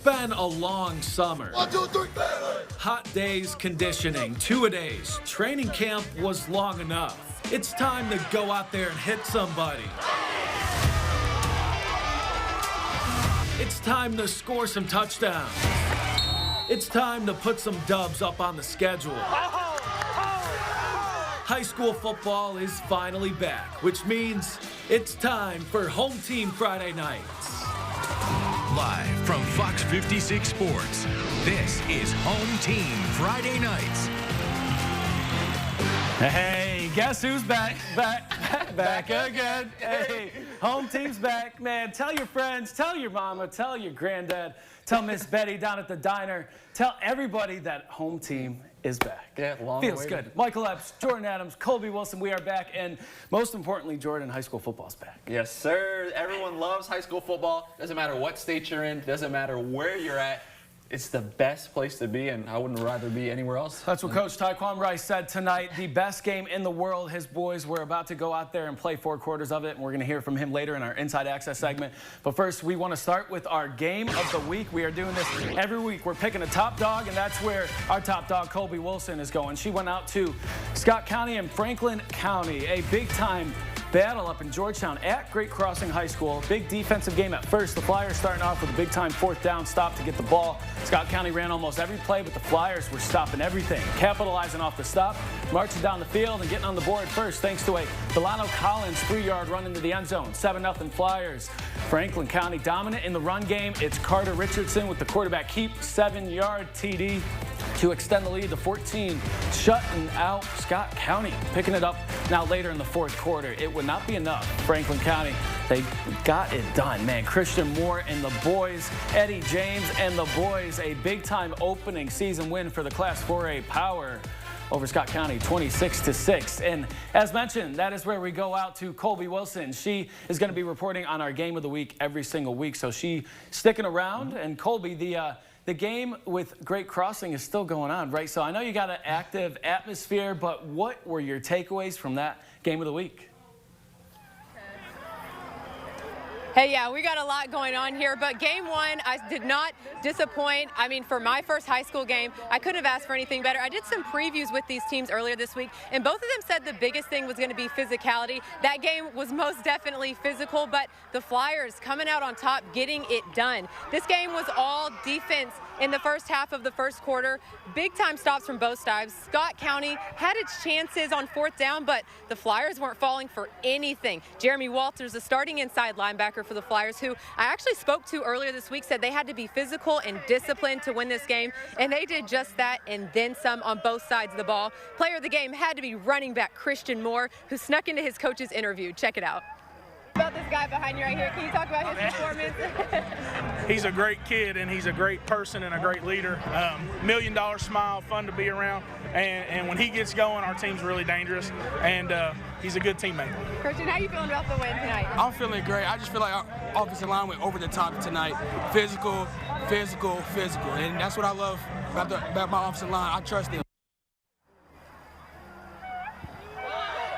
been a long summer. 1, 2, 3, family! Hot days, conditioning, two-a-days. Training camp was long enough. It's time to go out there and hit somebody. It's time to score some touchdowns. It's time to put some dubs up on the schedule. High school football is finally back, which means it's time for Home Team Friday nights. Live from Fox 56 Sports, this is Home Team Friday nights. Hey, guess who's back? Back again. Hey, Home Team's back, man. Tell your friends, tell your mama, tell your granddad, tell Miss Betty down at the diner, tell everybody that Home Team is back. Yeah, long Feels waiting. good. Michael Epps, Jordan Adams, Colby Wilson, we are back, and most importantly, Jordan, high school football's back. Yes, sir. Everyone loves high school football. Doesn't matter what state you're in. Doesn't matter where you're at. It's the best place to be, and I wouldn't rather be anywhere else. That's what Coach Taekwon Rice said tonight. The best game in the world. His boys were about to go out there and play 4 quarters of it, and we're going to hear from him later in our Inside Access segment. But first, we want to start with our game of the week. We are doing this every week. We're picking a top dog, and that's where our top dog, Colby Wilson, is going. She went out to Scott County and Franklin County, a big-time battle up in Georgetown at Great Crossing High School. Big defensive game at first. The Flyers starting off with a big-time 4th down stop to get the ball. Scott County ran almost every play, but the Flyers were stopping everything, capitalizing off the stop, marching down the field, and getting on the board first thanks to a Delano Collins 3-yard run into the end zone. 7-0 Flyers. Franklin County dominant in the run game. It's Carter Richardson with the quarterback keep, 7-yard TD to extend the lead to 14, shutting out Scott County. Picking it up now later in the 4th quarter. It would not be enough. Franklin County, they got it done, man. Christian Moore and the boys, Eddie James and the boys, a big-time opening season win for the Class 4A Power over Scott County, 26-6. And as mentioned, that is where we go out to Colby Wilson. She is going to be reporting on our game of the week every single week, so she sticking around. And Colby, the game with Great Crossing is still going on, right? So I know you got an active atmosphere, but what were your takeaways from that game of the week? Hey, yeah, we got a lot going on here, but game 1, I did not disappoint. I mean, for my first high school game, I couldn't have asked for anything better. I did some previews with these teams earlier this week, and both of them said the biggest thing was going to be physicality. That game was most definitely physical, but the Flyers coming out on top, getting it done. This game was all defense in the first half of the first quarter. Big-time stops from both sides. Scott County had its chances on 4th down, but the Flyers weren't falling for anything. Jeremy Walters, the starting inside linebacker for the Flyers, who I actually spoke to earlier this week, said they had to be physical and disciplined to win this game, and they did just that and then some on both sides of the ball. Player of the game had to be running back Christian Moore, who snuck into his coach's interview. Check it out. About this guy behind you right here. Can you talk about his performance? He's a great kid, and he's a great person and a great leader. $1 million smile, fun to be around, and when he gets going, our team's really dangerous, and he's a good teammate. Christian, how you feeling about the win tonight? I'm feeling great. I just feel like our offensive line went over the top tonight. Physical, and that's what I love about my offensive line. I trust them.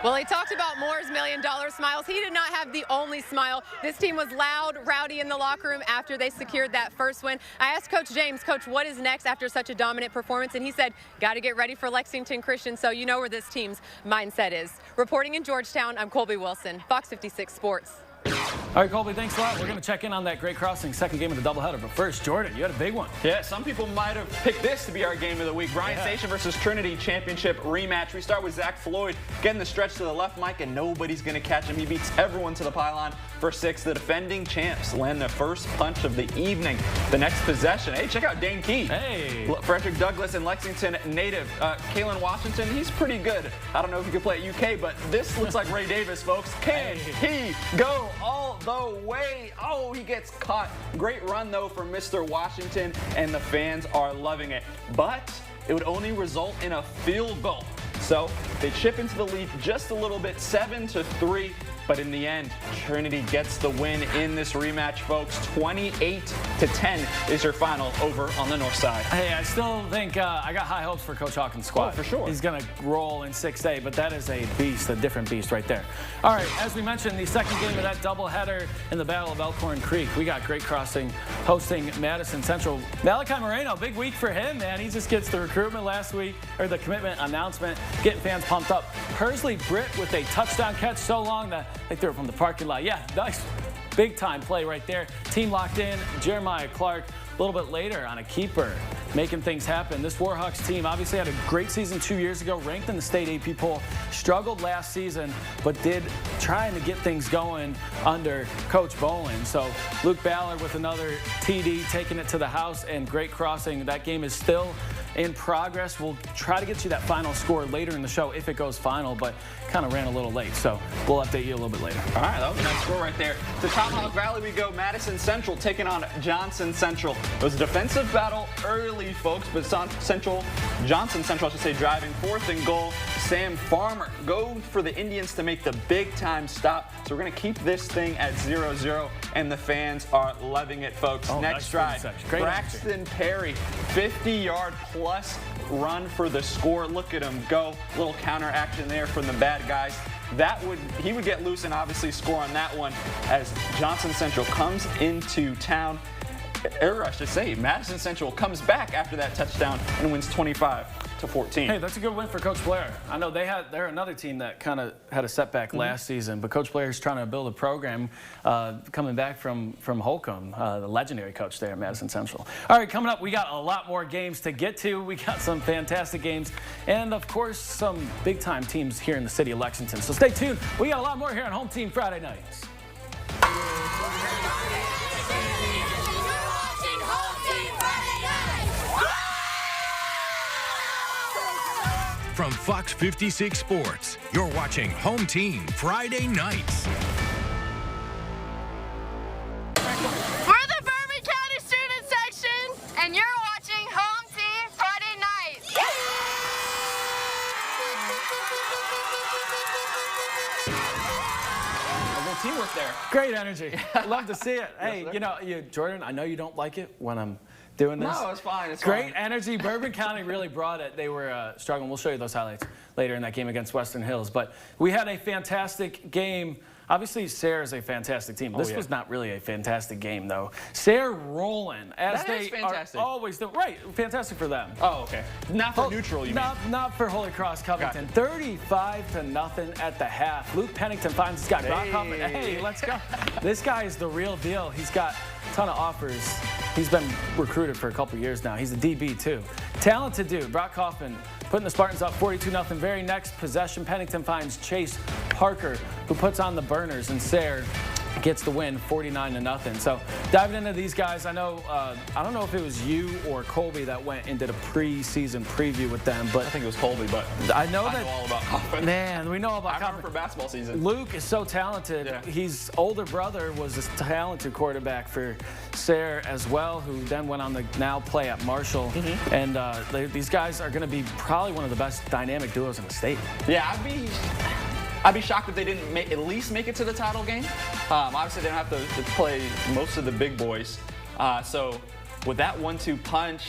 Well, he talked about Moore's $1 million smiles. He did not have the only smile. This team was loud, rowdy in the locker room after they secured that first win. I asked Coach James, Coach, what is next after such a dominant performance? And he said, got to get ready for Lexington Christian, so you know where this team's mindset is. Reporting in Georgetown, I'm Colby Wilson, Fox 56 Sports. All right, Colby, thanks a lot. We're going to check in on that Great Crossing second game of the doubleheader. But first, Jordan, you had a big one. Yeah, some people might have picked this to be our game of the week. Bryan Station versus Trinity Championship rematch. We start with Zach Floyd getting the stretch to the left, Mike, and nobody's going to catch him. He beats everyone to the pylon for 6. The defending champs land the first punch of the evening. The next possession. Hey, check out Dane Key. Hey. Frederick Douglass and Lexington native. Kalen Washington, he's pretty good. I don't know if he can play at UK, but this looks like Ray Davis, folks. Can he go all the way? Oh, he gets caught. Great run, though, from Mr. Washington, and the fans are loving it. But it would only result in a field goal. So they chip into the lead just a little bit, 7-3. But in the end, Trinity gets the win in this rematch, folks. 28-10 is your final over on the north side. Hey, I still think I got high hopes for Coach Hawkins' squad. Oh, for sure. He's going to roll in 6A, but that is a beast, a different beast right there. All right, as we mentioned, the second game of that doubleheader in the Battle of Elkhorn Creek, we got Great Crossing hosting Madison Central. Malachi Moreno, big week for him, man. He just gets the recruitment last week, or the commitment announcement, getting fans pumped up. Persley Britt with a touchdown catch so long that they threw it from the parking lot. Yeah, nice big time play right there. Team locked in. Jeremiah Clark a little bit later on a keeper, making things happen. This Warhawks team obviously had a great season 2 years ago, ranked in the state AP poll, struggled last season, but did trying to get things going under Coach Bolin. So Luke Ballard with another TD, taking it to the house, and Great Crossing. That game is still in progress. We'll try to get you that final score later in the show if it goes final, but kind of ran a little late, so we'll update you a little bit later. All right, that was a nice score right there. To Tomahawk Valley we go. Madison Central taking on Johnson Central. It was a defensive battle early, folks, but Johnson Central, I should say, driving 4th and goal. Sam Farmer go for the Indians to make the big-time stop. So we're going to keep this thing at 0-0, and the fans are loving it, folks. Oh, Next nice drive, answer. Braxton Perry, 50-yard plus run for the score. Look at him go. Little counter action there from the bad guys. He would get loose and obviously score on that one as Johnson Central comes into town. Or I should say, Madison Central comes back after that touchdown and wins 25-14. Hey, that's a good win for Coach Blair. I know they're another team that kind of had a setback last season, but Coach Blair is trying to build a program coming back from Holcomb, the legendary coach there at Madison Central. All right, coming up, we got a lot more games to get to. We got some fantastic games and, of course, some big-time teams here in the city of Lexington. So stay tuned. We got a lot more here on Home Team Friday nights. From Fox 56 Sports, you're watching Home Team Friday nights. We're the Bourbon County student section, and you're watching Home Team Friday nights. A little teamwork there. Great energy. Love to see it. Hey, Jordan, I know you don't like it when I'm doing this. No, it's fine. It's Great fine. energy. Bourbon County really brought it. They were struggling. We'll show you those highlights later in that game against Western Hills. But we had a fantastic game. Obviously, Sayre is a fantastic team. This was not really a fantastic game, though. Sayre rolling, as they are always do. Right, fantastic for them. Oh, okay. Not for neutral, you mean? Not for Holy Cross Covington. Gotcha. 35-0 at the half. Luke Pennington finds this guy. Brock Hoffman. Hey, let's go. This guy is the real deal. He's got a ton of offers. He's been recruited for a couple years now. He's a DB, too. Talented dude. Brock Hoffman putting the Spartans up 42-0. Very next possession, Pennington finds Chase Parker, who puts on the burners, and Sayre gets the win 49-0. So diving into these guys, I know I don't know if it was you or Colby that went and did a preseason preview with them, but I think it was Colby, but I know all about Hoffman. Man, we know all about I remember for basketball season. Luke is so talented. Yeah. His older brother was a talented quarterback for Sayre as well, who then went on to now play at Marshall. And these guys are going to be probably one of the best dynamic duos in the state. Yeah, I'd be shocked if they didn't at least make it to the title game. Obviously, they don't have to play most of the big boys. So with that 1-2 punch,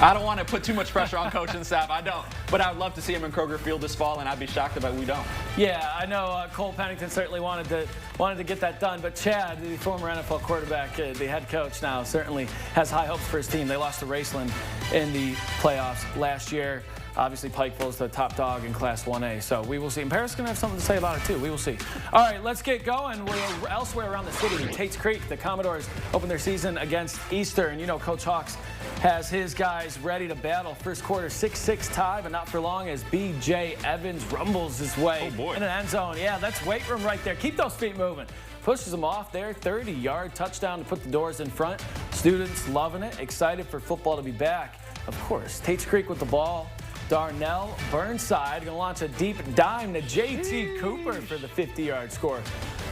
I don't want to put too much pressure on coach and staff. I don't. But I would love to see him in Kroger Field this fall, and I'd be shocked if we don't. Yeah, I know Cole Pennington certainly wanted to get that done. But Chad, the former NFL quarterback, the head coach now, certainly has high hopes for his team. They lost to Raceland in the playoffs last year. Obviously, Pikeville's the top dog in Class 1A, so we will see. And Paris is going to have something to say about it, too. We will see. All right, let's get going. We're elsewhere around the city. Tates Creek, the Commodores open their season against Eastern. You know, Coach Hawks has his guys ready to battle. First quarter, 6-6 tie, but not for long as B.J. Evans rumbles his way in an end zone. Yeah, that's weight room right there. Keep those feet moving. Pushes them off there, 30-yard touchdown to put the doors in front. Students loving it, excited for football to be back. Of course, Tates Creek with the ball. Darnell Burnside going to launch a deep dime to J.T. Cooper for the 50-yard score.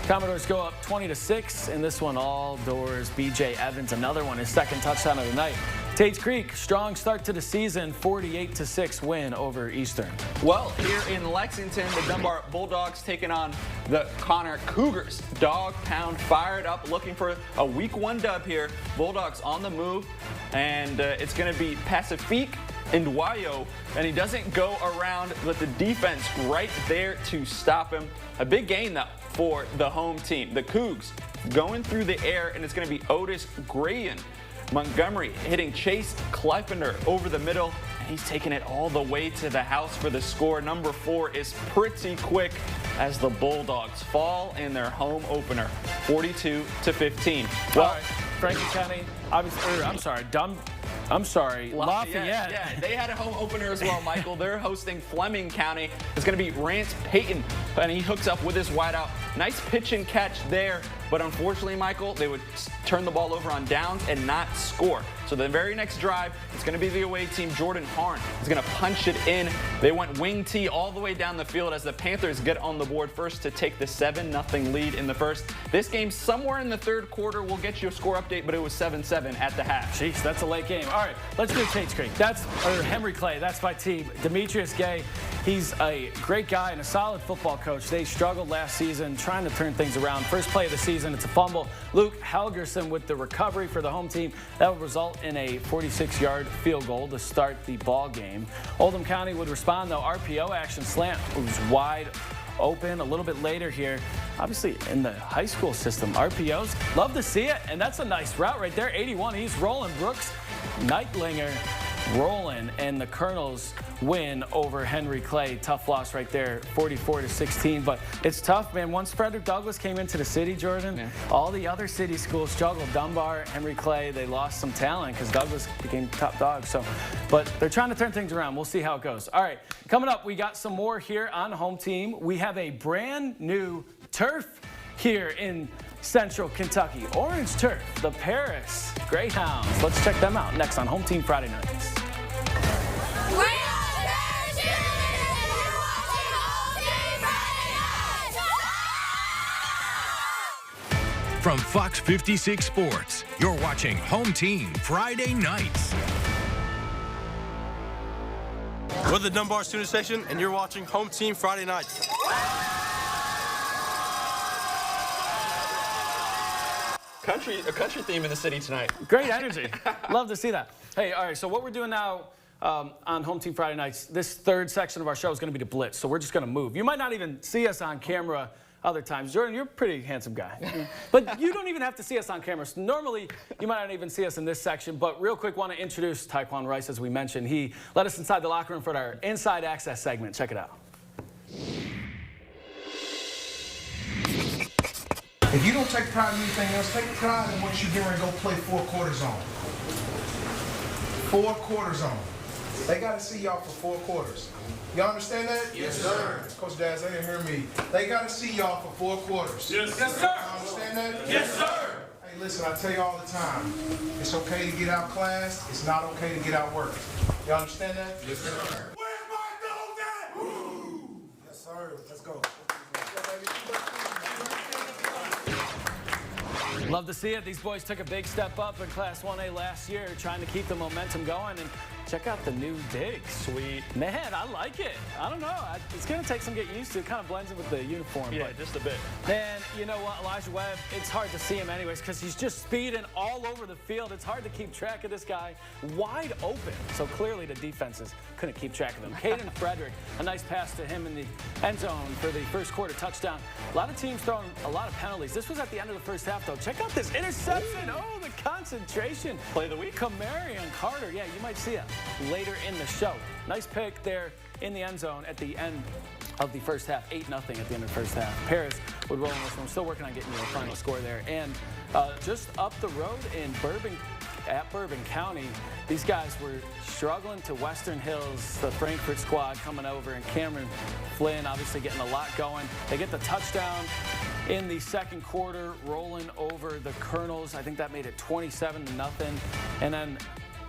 Commodores go up 20-6, and this one all doors. B.J. Evans, another one, his second touchdown of the night. Tate's Creek, strong start to the season, 48-6 win over Eastern. Well, here in Lexington, the Dunbar Bulldogs taking on the Connor Cougars. Dog Pound fired up, looking for a week 1 dub here. Bulldogs on the move, and it's going to be Pacifique Ndwayo, and he doesn't go around with the defense right there to stop him. A big gain, though, for the home team. The Cougs going through the air, and it's going to be Otis Grayan. Montgomery hitting Chase Kleifender over the middle, and he's taking it all the way to the house for the score. Number 4 is pretty quick as the Bulldogs fall in their home opener, 42-15. Well, all right, Franklin County, Lafayette. Yeah, they had a home opener as well, Michael. They're hosting Fleming County. It's going to be Rance Payton, and he hooks up with his wideout. Nice pitch and catch there, but unfortunately, Michael, they would turn the ball over on downs and not score. So the very next drive, it's going to be the away team. Jordan Harn is going to punch it in. They went wing tee all the way down the field as the Panthers get on the board first to take the 7-0 lead in the first. This game, somewhere in the third quarter, we'll get you a score update, but it was 7-7 at the half. Jeez, that's a late game. All right, let's do Tate's Creek. Henry Clay, that's my team. Demetrius Gay, he's a great guy and a solid football coach. They struggled last season trying to turn things around. First play of the season, it's a fumble. Luke Helgerson with the recovery for the home team. That will result in a 46-yard field goal to start the ball game. Oldham County would respond, though. RPO action slant was wide open a little bit later here. Obviously, in the high school system, RPOs, love to see it, and that's a nice route right there. 81, he's rolling. Brooks Neitlinger rolling, and the Colonels win over Henry Clay. Tough loss right there, 44-16. But it's tough, man. Once Frederick Douglass came into the city, Jordan, all the other city schools struggled. Dunbar, Henry Clay, they lost some talent because Douglass became top dog. But they're trying to turn things around. We'll see how it goes. All right, coming up, we got some more here on Home Team. We have a brand new turf here in Central Kentucky. Orange turf, the Paris Greyhounds. Let's check them out next on Home Team Friday nights. From Fox 56 Sports, you're watching Home Team Friday nights. We're the Dunbar Student Section, and you're watching Home Team Friday nights. A country theme in the city tonight. Great energy. Love to see that. Hey, all right, so what we're doing now on Home Team Friday nights, this third section of our show is going to be the Blitz, so we're just going to move. You might not even see us on camera other times. Jordan, you're a pretty handsome guy. But you don't even have to see us on camera. So normally, you might not even see us in this section. But real quick, want to introduce Taekwon Rice, as we mentioned. He led us inside the locker room for our Inside Access segment. Check it out. If you don't take pride in anything else, take pride in what you get ready to go play 4 quarters on. 4 quarters on. They got to see y'all for 4 quarters. Y'all understand that? Yes, sir. Coach Daz, they didn't hear me. They got to see y'all for 4 quarters. Yes, sir. Y'all understand that? Yes, sir. Hey, listen, I tell you all the time, it's okay to get out class. It's not okay to get out work. Y'all understand that? Yes, sir. Where's my dog at? Yes, sir. Let's go. Love to see it. These boys took a big step up in Class 1A last year, trying to keep the momentum going. And check out the new digs. Sweet. Man, I like it. I don't know. It's going to take some getting used to. It kind of blends in with the uniform. Yeah, but just a bit. man, you know what? Elijah Webb, it's hard to see him anyways because he's just speeding all over the field. It's hard to keep track of this guy. Wide open. So clearly the defenses couldn't keep track of him. Caden Frederick, a nice pass to him in the end zone for the first quarter touchdown. A lot of teams throwing a lot of penalties. This was at the end of the first half, though. Check out this interception. Oh, the concentration. Play of the week. Kamarion Carter. Yeah, you might see it later in the show. Nice pick there in the end zone at the end of the first half. 8-0 at the end of the first half. Paris would roll in this one. Still working on getting you a final score there. And just up the road in Bourbon County, these guys were struggling to Western Hills, the Frankfurt squad coming over, and Cameron Flynn obviously getting a lot going. They get the touchdown in the second quarter, rolling over the Colonels. I think that made it 27-0. And then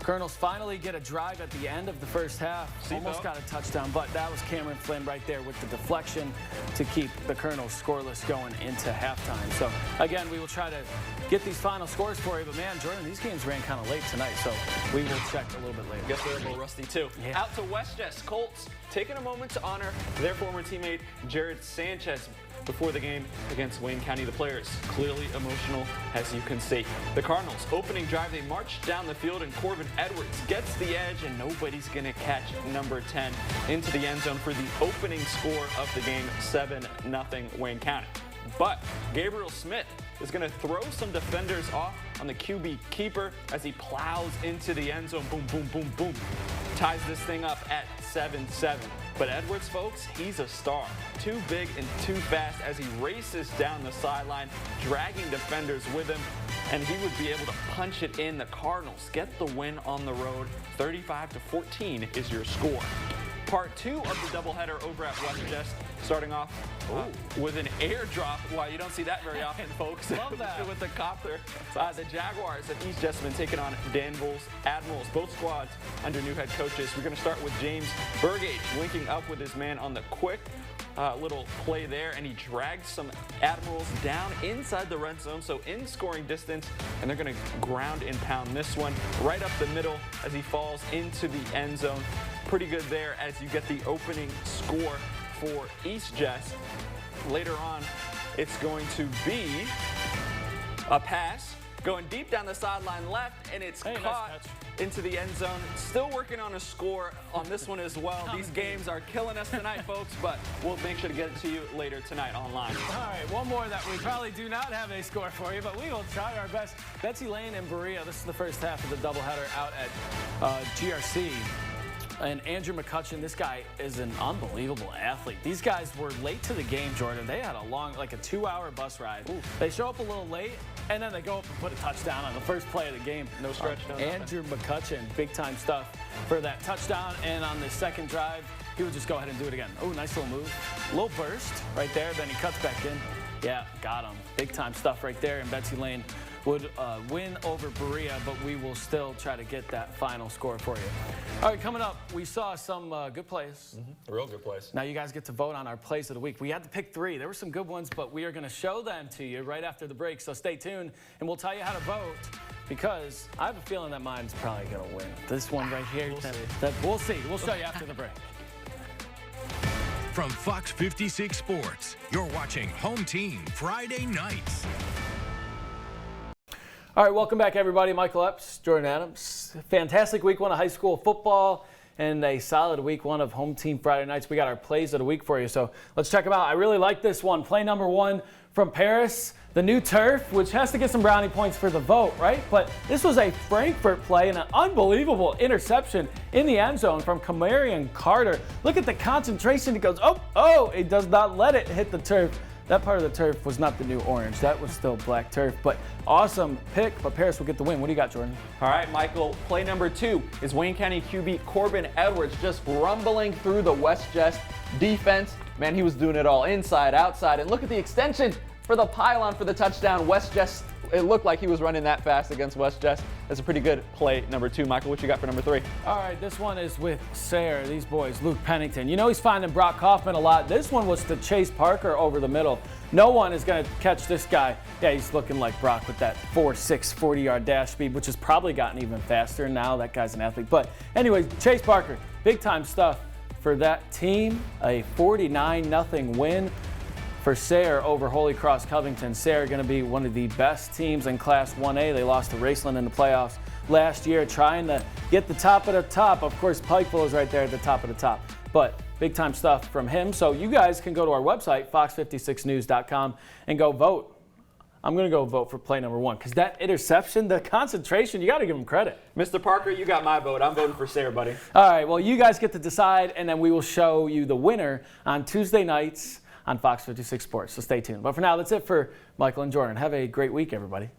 Colonels finally get a drive at the end of the first half. Almost got a touchdown, but that was Cameron Flynn right there with the deflection to keep the Colonels scoreless going into halftime. So, again, we will try to get these final scores for you. But, man, Jordan, these games ran kind of late tonight, so we will check a little bit later. Guess they're a little rusty, too. Yeah. Out to Westchester. Colts taking a moment to honor their former teammate, Jared Sanchez, before the game against Wayne County. The players clearly emotional, as you can see. The Cardinals opening drive, they march down the field and Corbin Edwards gets the edge and nobody's going to catch number 10 into the end zone for the opening score of the game, 7-0 Wayne County. But Gabriel Smith is going to throw some defenders off on the QB keeper as he plows into the end zone. Boom, boom, boom, boom. Ties this thing up at 7-7. But Edwards, folks, he's a star. Too big and too fast as he races down the sideline, dragging defenders with him, and he would be able to punch it in. The Cardinals get the win on the road. 35-14 is your score. Part 2 of the doubleheader over at Westchester, starting off with an airdrop. Wow, you don't see that very often, folks. Love that. With the copter. The Jaguars of East Jessamine taking on Danville's Admirals. Both squads under new head coaches. We're going to start with James Burgage linking up with his man on the quick little play there, and he dragged some Admirals down inside the red zone, so in scoring distance, and they're going to ground and pound this one right up the middle as he falls into the end zone. Pretty good there as you get the opening score for East Jess. Later on, it's going to be a pass going deep down the sideline left, and it's caught into the end zone. Still working on a score on this one as well. These games are killing us tonight, folks, but we'll make sure to get it to you later tonight online. All right, one more that we probably do not have a score for you, but we will try our best. Betsy Lane and Berea, this is the first half of the doubleheader out at GRC. And Andrew McCutcheon, this guy is an unbelievable athlete. These guys were late to the game, Jordan. They had a long, like a 2-hour bus ride. Ooh. They show up a little late, and then they go up and put a touchdown on the first play of the game. No stretch, no Andrew McCutcheon, big-time stuff for that touchdown. And on the second drive, he would just go ahead and do it again. Oh, nice little move. Little burst right there, then he cuts back in. Yeah, got him. Big-time stuff right there, and Betsy Lane would win over Berea, but we will still try to get that final score for you. All right, coming up, we saw some good plays. Real good plays. Now you guys get to vote on our plays of the week. We had to pick 3. There were some good ones, but we are going to show them to you right after the break, so stay tuned, and we'll tell you how to vote, because I have a feeling that mine's probably going to win. This one right here, we'll see. We'll show you after the break. From Fox 56 Sports, you're watching Home Team Friday nights. All right, welcome back, everybody. Michael Epps, Jordan Adams. Fantastic week 1 of high school football and a solid week 1 of Home Team Friday nights. We got our plays of the week for you, so let's check them out. I really like this one. Play number 1 from Paris, the new turf, which has to get some brownie points for the vote, right? But this was a Frankfurt play and an unbelievable interception in the end zone from Camarion Carter. Look at the concentration. It goes, oh, it does not let it hit the turf. That part of the turf was not the new orange. That was still black turf, but awesome pick. But Paris will get the win. What do you got, Jordan? All right, Michael, play number 2 is Wayne County QB Corbin Edwards just rumbling through the West Jess defense. Man, he was doing it all inside, outside. And look at the extension for the pylon for the touchdown. West Jess, it looked like he was running that fast against West Jess. That's a pretty good play, number 2. Michael, what you got for number 3? All right, this one is with Sayre, these boys, Luke Pennington. You know he's finding Brock Kaufman a lot. This one was to Chase Parker over the middle. No one is going to catch this guy. Yeah, he's looking like Brock with that 4.6 40-yard dash speed, which has probably gotten even faster now. That guy's an athlete. But anyways, Chase Parker, big-time stuff for that team. A 49-0 win for Sayre over Holy Cross Covington. Sayre going to be one of the best teams in Class 1A. They lost to Raceland in the playoffs last year, trying to get the top of the top. Of course, Pikeville is right there at the top of the top. But big time stuff from him. So you guys can go to our website, fox56news.com, and go vote. I'm going to go vote for play number 1 because that interception, the concentration, you got to give him credit. Mr. Parker, you got my vote. I'm voting for Sayre, buddy. All right, well, you guys get to decide, and then we will show you the winner on Tuesday nights on Fox 56 Sports. So stay tuned. But for now, that's it for Michael and Jordan. Have a great week, everybody.